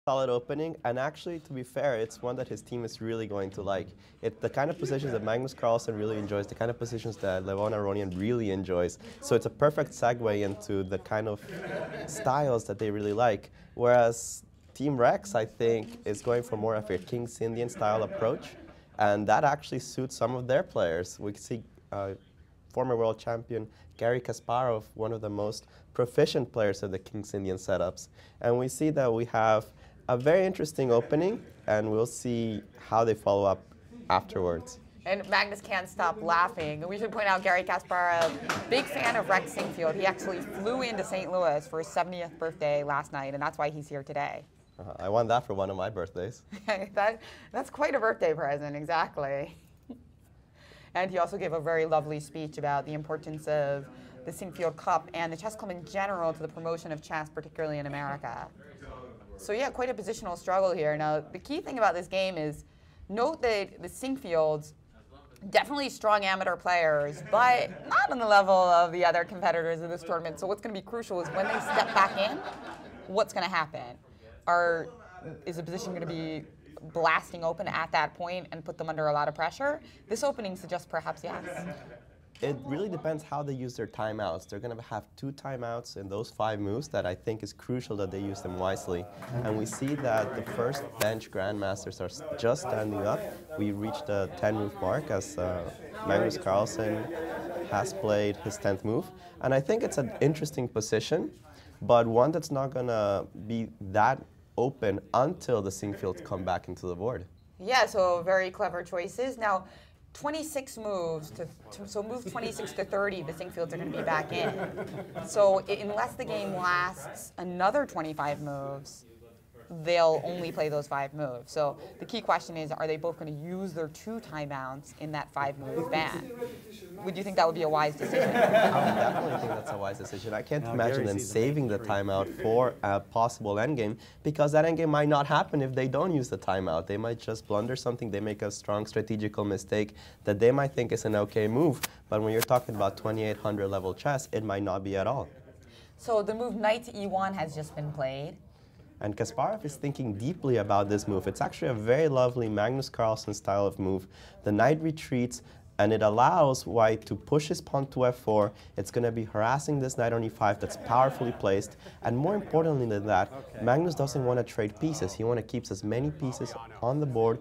solid opening, and actually, to be fair, it's one that his team is really going to like. It's the kind of positions that Magnus Carlsen really enjoys, the kind of positions that Levon Aronian really enjoys. So it's a perfect segue into the kind of styles that they really like. Whereas Team Rex, I think, is going for more of a King's Indian style approach, and that actually suits some of their players. We can see former world champion Garry Kasparov, one of the most proficient players of the King's Indian setups. And we see that we have a very interesting opening, and we'll see how they follow up afterwards. And Magnus can't stop laughing. And we should point out Garry Kasparov, big fan of Rex Sinquefield. He actually flew into St. Louis for his 70th birthday last night, and that's why he's here today. I won that for one of my birthdays. That's quite a birthday present, exactly. And he also gave a very lovely speech about the importance of the Sinquefield Cup and the chess club in general to the promotion of chess, particularly in America. So yeah, quite a positional struggle here. Now, the key thing about this game is note that the Sinquefields, definitely strong amateur players, but not on the level of the other competitors in this tournament. So what's going to be crucial is when they step back in, what's going to happen? Is the position going to be blasting open at that point and put them under a lot of pressure? This opening suggests perhaps yes. It really depends how they use their timeouts. They're going to have 2 timeouts in those 5 moves that I think is crucial that they use them wisely. And we see that the first bench grandmasters are just standing up. We reached the 10-move mark as Magnus Carlsen has played his 10th move. And I think it's an interesting position, but one that's not going to be that open until the Sinquefields come back into the board. Yeah, so very clever choices. Now, 26 moves, so move 26 to 30, the Sinquefields are going to be back in. So unless the game lasts another 25 moves, they'll only play those 5 moves. So the key question is, are they both going to use their 2 timeouts in that 5-move ban? Would you think that would be a wise decision? I would definitely think that's a wise decision. I can't imagine them saving the timeout for a possible endgame, because that endgame might not happen if they don't use the timeout. They might just blunder something, they make a strong strategical mistake that they might think is an okay move, but when you're talking about 2800 level chess, it might not be at all. So the move knight to e1 has just been played. And Kasparov is thinking deeply about this move. It's actually a very lovely Magnus Carlsen style of move. The knight retreats, and it allows white to push his pawn to f4. It's going to be harassing this knight on e5 that's powerfully placed. And more importantly than that, Magnus doesn't want to trade pieces. He wants to keep as many pieces on the board